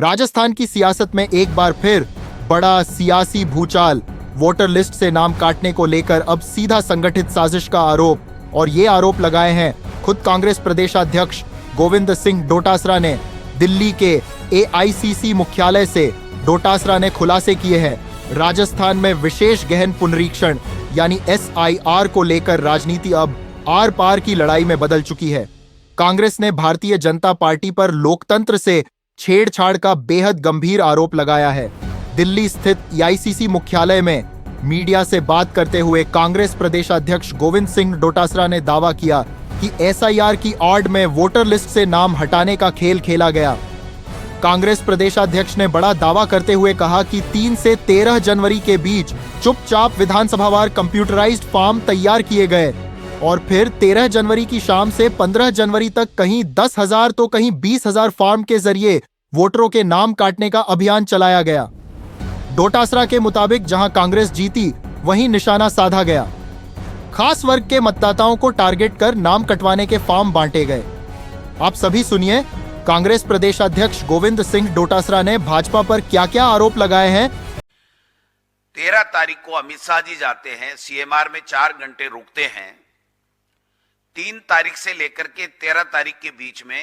राजस्थान की सियासत में एक बार फिर बड़ा सियासी भूचाल। वोटर लिस्ट से नाम काटने को लेकर अब सीधा संगठित साजिश का आरोप, और ये आरोप लगाए हैं खुद कांग्रेस प्रदेशाध्यक्ष गोविंद सिंह डोटासरा ने। दिल्ली के एआईसीसी मुख्यालय से डोटासरा ने खुलासे किए हैं। राजस्थान में विशेष गहन पुनरीक्षण यानी एसआईआर को लेकर राजनीति अब आर पार की लड़ाई में बदल चुकी है। कांग्रेस ने भारतीय जनता पार्टी पर लोकतंत्र से छेड़छाड़ का बेहद गंभीर आरोप लगाया है। दिल्ली स्थित एआईसीसी मुख्यालय में मीडिया से बात करते हुए कांग्रेस प्रदेशाध्यक्ष गोविंद सिंह डोटासरा ने दावा किया कि एसआईआर की आड़ में वोटर लिस्ट से नाम हटाने का खेल खेला गया। कांग्रेस प्रदेशाध्यक्ष ने बड़ा दावा करते हुए कहा कि 3 से 13 जनवरी के बीच चुपचाप विधानसभावार कंप्यूटराइज्ड फॉर्म तैयार किए गए और फिर 13 जनवरी की शाम से 15 जनवरी तक कहीं 10,000 तो कहीं 20,000 फॉर्म के जरिए वोटरों के नाम काटने का अभियान चलाया गया। डोटासरा के मुताबिक जहां कांग्रेस जीती वहीं निशाना साधा गया। खास वर्ग के मतदाताओं को टारगेट कर नाम कटवाने के फॉर्म बांटे गए। आप सभी सुनिए कांग्रेस प्रदेशाध्यक्ष गोविंद सिंह डोटासरा ने भाजपा पर क्या क्या आरोप लगाए हैं। 13 तारीख को अमित शाह जी जाते हैं, सीएमआर में 4 घंटे रुकते हैं। 3 तारीख से लेकर के 13 तारीख के बीच में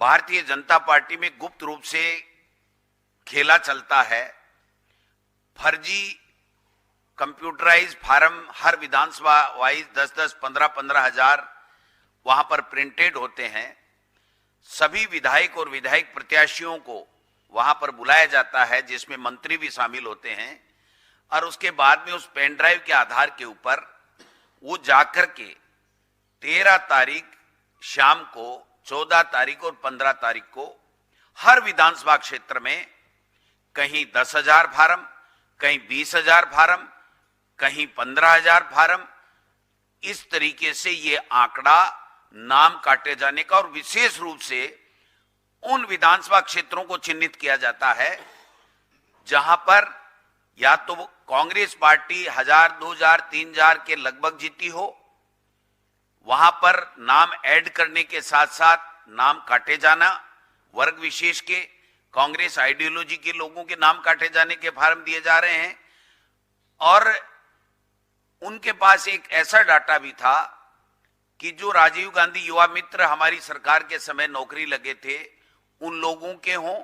भारतीय जनता पार्टी में गुप्त रूप से खेला चलता है। फर्जी कंप्यूटराइज फार्म हर विधानसभा वाइज 10-10, 15-15 हजार वहां पर प्रिंटेड होते हैं। सभी विधायक और विधायक प्रत्याशियों को वहां पर बुलाया जाता है, जिसमें मंत्री भी शामिल होते हैं, और उसके बाद में उस पेन ड्राइव के आधार के ऊपर वो जाकर के 13 तारीख शाम को, 14 तारीख और 15 तारीख को हर विधानसभा क्षेत्र में कहीं 10,000 फार्म, कहीं 20,000 फार्म, कहीं 15,000 फार्म, इस तरीके से ये आंकड़ा नाम काटे जाने का, और विशेष रूप से उन विधानसभा क्षेत्रों को चिन्हित किया जाता है जहां पर या तो कांग्रेस पार्टी 1,000, 2,000, 3,000 के लगभग जीती हो, वहां पर नाम ऐड करने के साथ साथ नाम काटे जाना, वर्ग विशेष के कांग्रेस आइडियोलॉजी के लोगों के नाम काटे जाने के फार्म दिए जा रहे हैं। और उनके पास एक ऐसा डाटा भी था कि जो राजीव गांधी युवा मित्र हमारी सरकार के समय नौकरी लगे थे, उन लोगों के हों,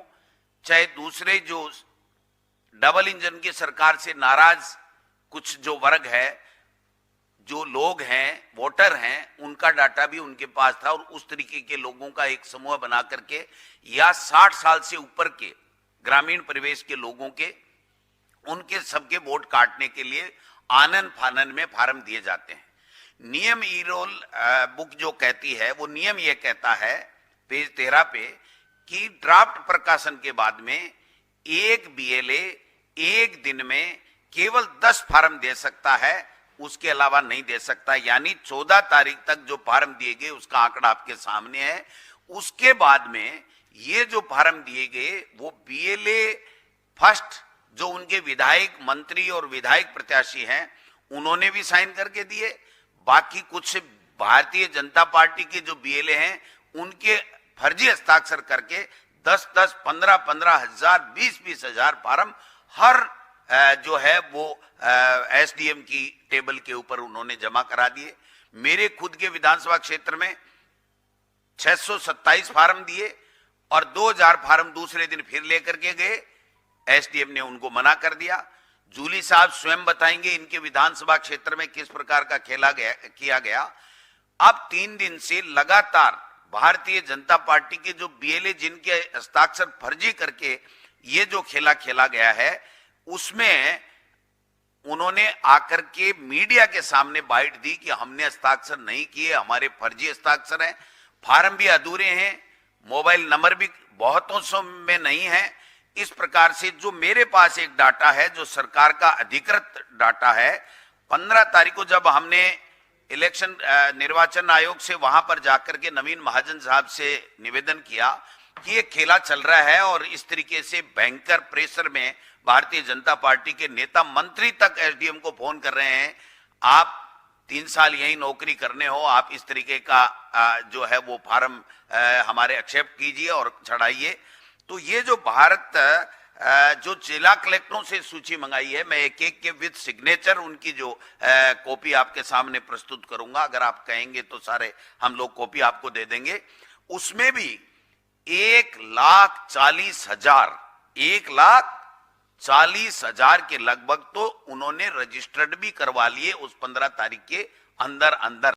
चाहे दूसरे जो डबल इंजन की सरकार से नाराज कुछ जो वर्ग है, जो लोग हैं, वोटर हैं, उनका डाटा भी उनके पास था। और उस तरीके के लोगों का एक समूह बना करके या 60 साल से ऊपर के ग्रामीण परिवेश के लोगों के, उनके सबके वोट काटने के लिए आनन फानन में फार्म दिए जाते हैं। नियम ई रोल बुक जो कहती है, वो नियम ये कहता है पेज 13 पे कि ड्राफ्ट प्रकाशन के बाद में एक बीएलए एक दिन में केवल 10 फार्म दे सकता है, उसके अलावा नहीं दे सकता। यानी 14 तारीख तक जो फार्म दिए गए उसका आंकड़ा आपके सामने है। उसके बाद में ये जो फार्म दिए गए वो बीएलए फर्स्ट जो उनके विधायक, मंत्री और विधायक प्रत्याशी हैं, उन्होंने भी साइन करके दिए। बाकी कुछ भारतीय जनता पार्टी के जो बीएलए हैं उनके फर्जी हस्ताक्षर करके 10-10, 15-15 हजार, 20-20 हजार फार्म हर जो है वो एसडीएम की टेबल के ऊपर उन्होंने जमा करा दिए। मेरे खुद के विधानसभा क्षेत्र में 627 फार्म दिए और 2,000 फार्म दूसरे दिन फिर लेकर के गए। एसडीएम ने उनको मना कर दिया। जूली साहब स्वयं बताएंगे इनके विधानसभा क्षेत्र में किस प्रकार का किया गया। अब 3 दिन से लगातार भारतीय जनता पार्टी के जो बीएलए जिनके हस्ताक्षर फर्जी करके ये जो खेला गया है, उसमें उन्होंने आकर के मीडिया के सामने बाइट दी कि हमने हस्ताक्षर नहीं किए, हमारे फर्जी हस्ताक्षर हैं, फार्म भी अधूरे हैं, मोबाइल नंबर भी बहुतों सौ में नहीं है। इस प्रकार से जो मेरे पास एक डाटा है, जो सरकार का अधिकृत डाटा है, 15 तारीख को जब हमने इलेक्शन निर्वाचन आयोग से वहां पर जाकर के नवीन महाजन साहब से निवेदन किया कि ये खेला चल रहा है और इस तरीके से भयंकर प्रेशर में भारतीय जनता पार्टी के नेता मंत्री तक एसडीएम को फोन कर रहे हैं, आप 3 साल यही नौकरी करने हो, आप इस तरीके का जो है वो फार्म हमारे एक्सेप्ट कीजिए और चढ़ाइए। तो ये जो भारत जो जिला कलेक्टरों से सूची मंगाई है, मैं एक एक के विद सिग्नेचर उनकी जो कॉपी आपके सामने प्रस्तुत करूंगा। अगर आप कहेंगे तो सारे हम लोग कॉपी आपको दे देंगे। उसमें भी 1,40,000 के लगभग तो उन्होंने रजिस्टर्ड भी करवा लिए उस 15 तारीख के अंदर अंदर।